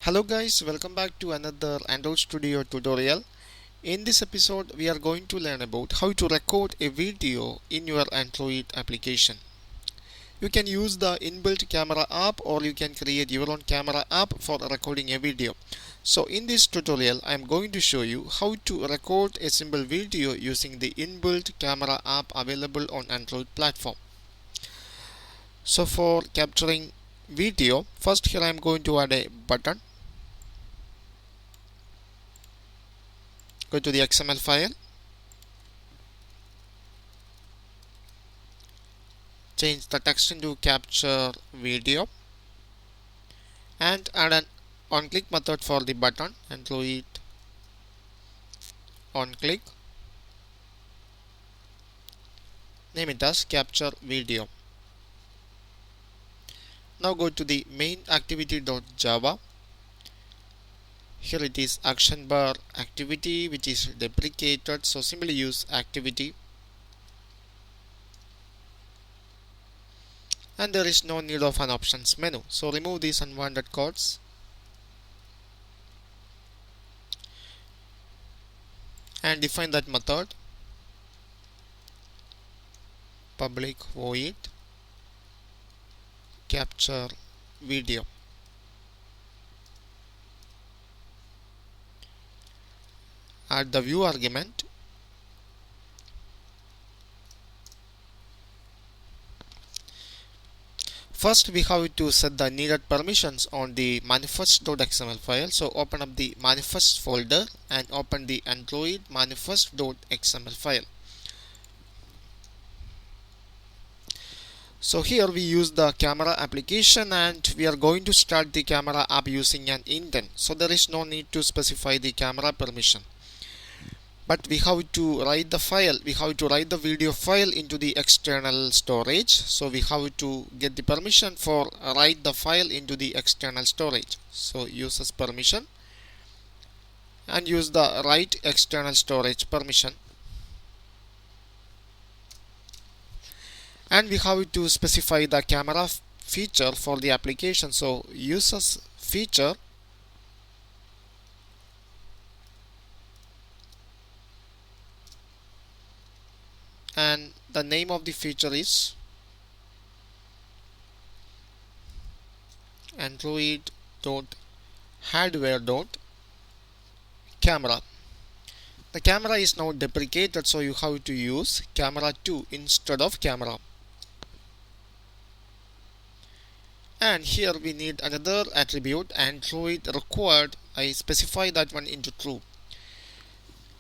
Hello guys, welcome back to another Android Studio tutorial. In this episode, we are going to learn about how to record a video in your Android application. You can use the inbuilt camera app or you can create your own camera app for recording a video. So in this tutorial, I am going to show you how to record a simple video using the inbuilt camera app available on Android platform. So for capturing video, first here I am going to add a button. Go to the XML file, change the text into capture video, and add an on-click method for the button. Android on-click. Name it as capture video. Now go to the main activity.java. Here it is action bar activity, which is deprecated, so simply use activity, and there is no need of an options menu, so remove these unwanted codes and define that method public void capture video. Add the view argument. First, we have to set the needed permissions on the manifest.xml file. So open up the manifest folder and open the Android manifest.xml file. So here we use the camera application and we are going to start the camera app using an indent. So there is no need to specify the camera permission. But we have to write the file, we have to write the video file into the external storage. So we have to get the permission for write the file into the external storage. So use as permission and use the write external storage permission. And we have to specify the camera feature for the application. So use as feature and the name of the feature is android.hardware.camera. The camera is now deprecated, so you have to use camera 2 instead of camera. And here we need another attribute, Android required. I specify that one into true.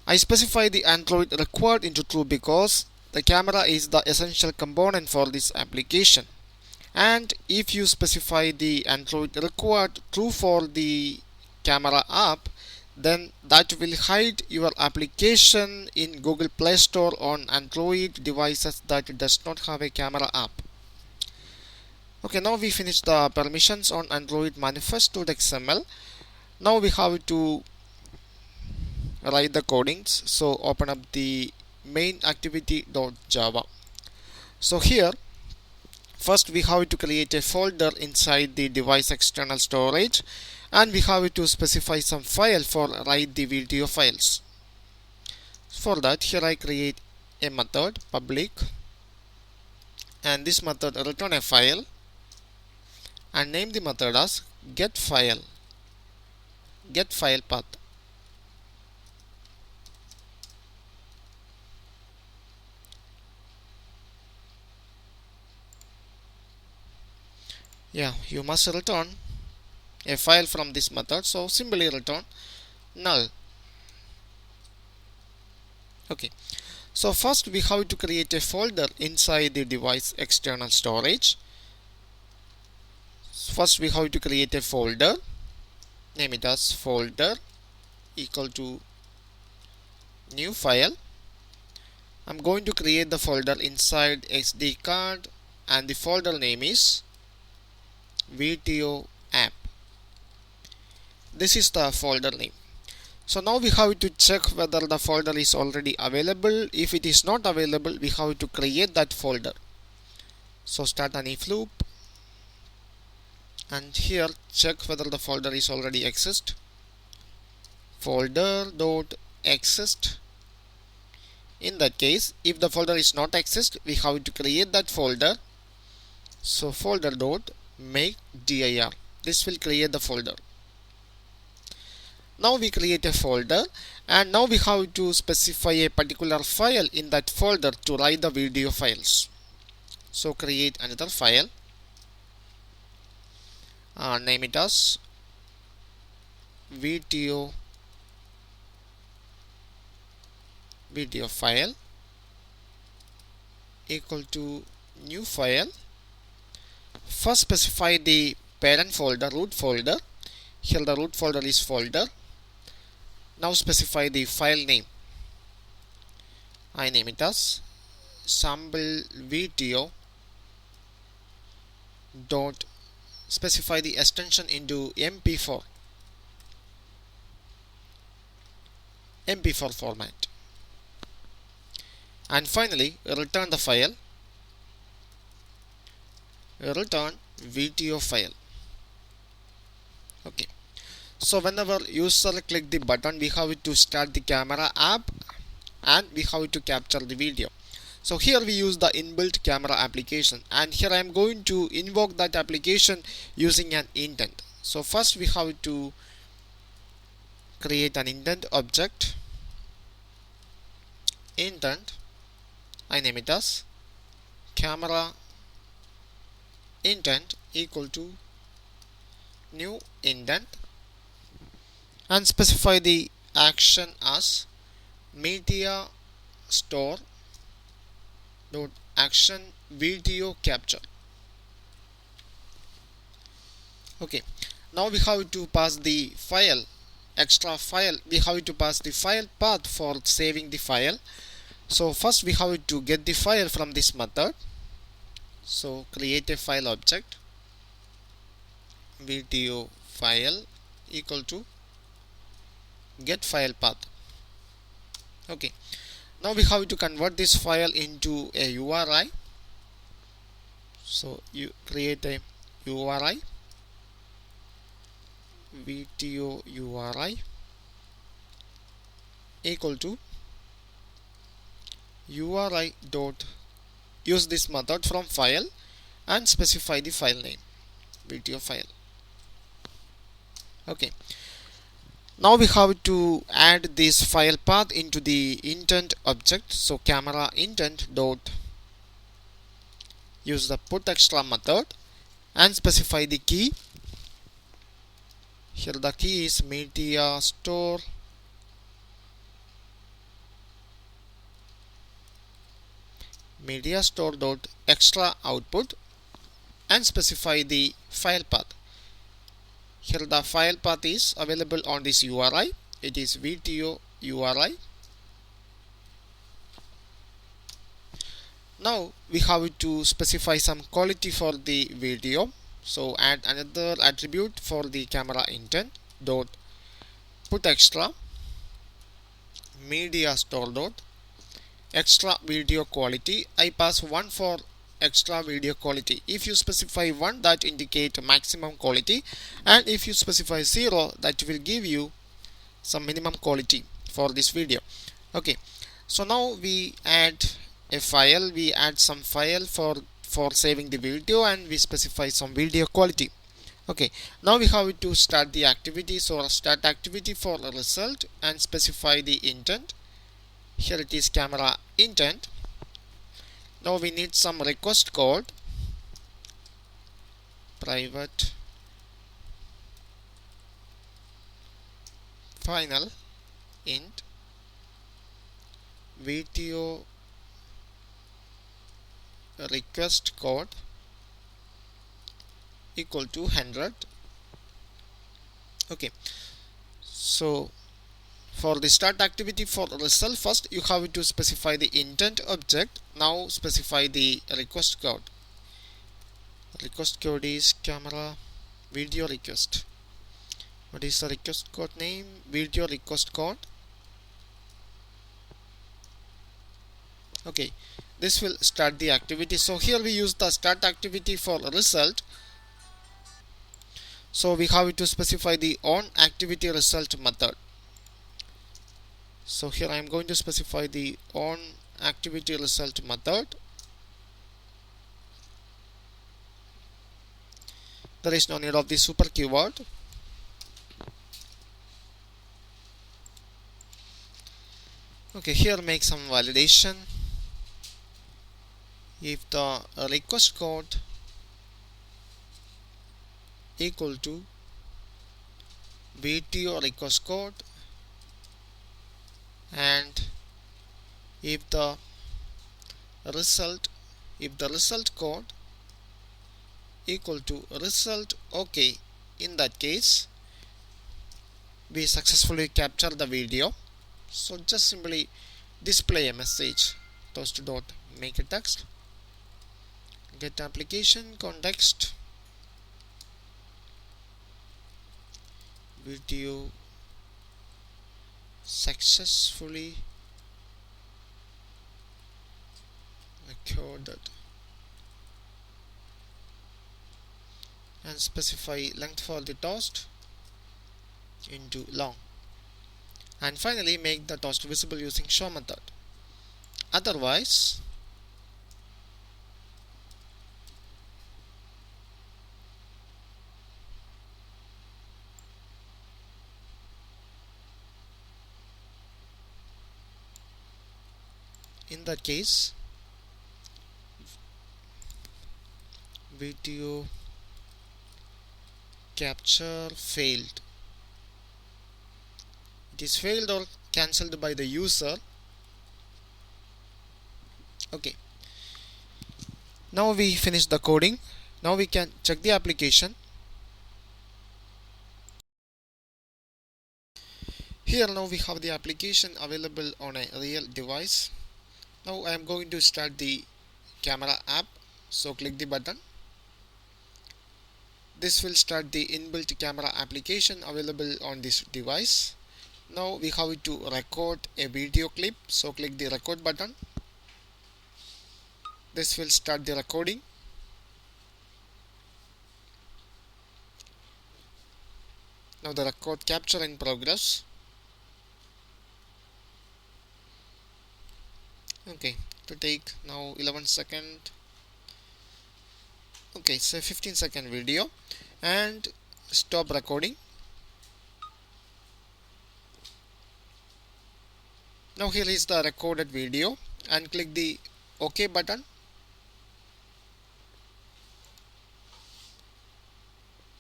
I specify the Android required into true because the camera is the essential component for this application. And if you specify the Android required true for the camera app, then that will hide your application in Google Play Store on Android devices that does not have a camera app. Okay, now we finished the permissions on Android manifest.xml. Now we have to write the codings. So open up the main activity.java. So here first we have to create a folder inside the device external storage and we have to specify some file for write the video files. For that, here I create a method public and this method return a file and name the method as get file path. Yeah, you must return a file from this method, so simply return null. Okay, so first we have to create a folder inside the device external storage. First we have to create a folder, name it as folder equal to new file. I'm going to create the folder inside SD card and the folder name is video app. This is the folder name. So now we have to check whether the folder is already available. If it is not available, we have to create that folder. So start an if loop and here check whether the folder is already exist. Folder dot exist. In that case, if the folder is not exist, we have to create that folder. So folder dot make dir. This will create the folder. Now we create a folder, and now we have to specify a particular file in that folder to write the video files. So create another file, name it as video file equal to new file. First specify the parent folder, root folder. Here the root folder is folder. Now specify the file name. I name it as sample video dot, specify the extension into MP4 format, and finally return the file, return video file. Okay, so whenever user click the button, we have to start the camera app and we have to capture the video. So here we use the inbuilt camera application, and here I am going to invoke that application using an intent. So first we have to create an intent object. Intent, I name it as camera intent equal to new intent, and specify the action as media store dot action video capture. Okay, now we have to pass the file, extra file. We have to pass the file path for saving the file. So first we have to get the file from this method. So create a file object, video file equal to get file path. Okay, now we have to convert this file into a URI. So you create a URI, video URI equal to URI dot, use this method from file and specify the file name, video file. Okay, now we have to add this file path into the intent object. So camera intent dot, use the put extra method and specify the key. Here the key is media store dot extra output, and specify the file path. Here the file path is available on this URI. It is video URI. Now we have to specify some quality for the video. So add another attribute for the camera intent dot put extra media store dot extra video quality. I pass 1 for extra video quality. If you specify 1, that indicate maximum quality, and if you specify 0, that will give you some minimum quality for this video. Okay, so now we add a file, we add some file for saving the video, and we specify some video quality. Okay, now we have to start the activity. So start activity for a result and specify the intent. Here it is camera intent. Now we need some request code, private final int video request code equal to 100. Okay, so for the start activity for result, first you have to specify the intent object. Now specify the request code. Request code is camera video request. What is the request code name? Video request code. Okay, this will start the activity. So here we use the start activity for result. So we have to specify the on activity result method. So here I am going to specify the on activity result method. There is no need of the super keyword. Okay, here make some validation. If the request code equal to VTO request code, and if the result code equal to result OK, in that case we successfully capture the video. So just simply display a message, toast dot make a text, get application context, video successfully recorded, and specify length for the toast into long, and finally make the toast visible using show method. Otherwise in that case video capture failed. It is failed or cancelled by the user. Okay, now we finish the coding. Now we can check the application. Here now we have the application available on a real device. Now I am going to start the camera app, so click the button. This will start the inbuilt camera application available on this device. Now we have to record a video clip, so click the record button. This will start the recording. Now the record capture in progress. Okay, to take now 11 second. Okay, so 15-second video, and stop recording. Now here is the recorded video, and click the OK button.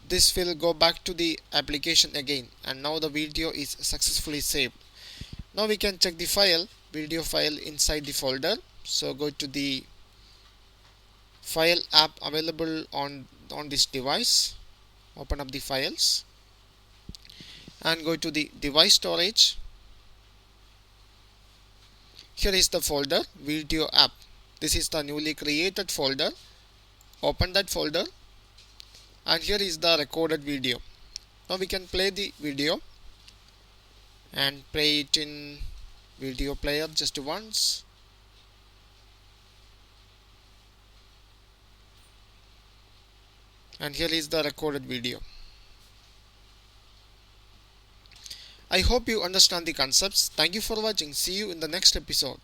This will go back to the application again, and now the video is successfully saved. Now we can check the video file inside the folder. So go to the file app available on this device, open up the files, and go to the device storage. Here is the folder video app. This is the newly created folder. Open that folder, and here is the recorded video. Now we can play the video and play it in video player just once. And here is the recorded video. I hope you understand the concepts. Thank you for watching. See you in the next episode.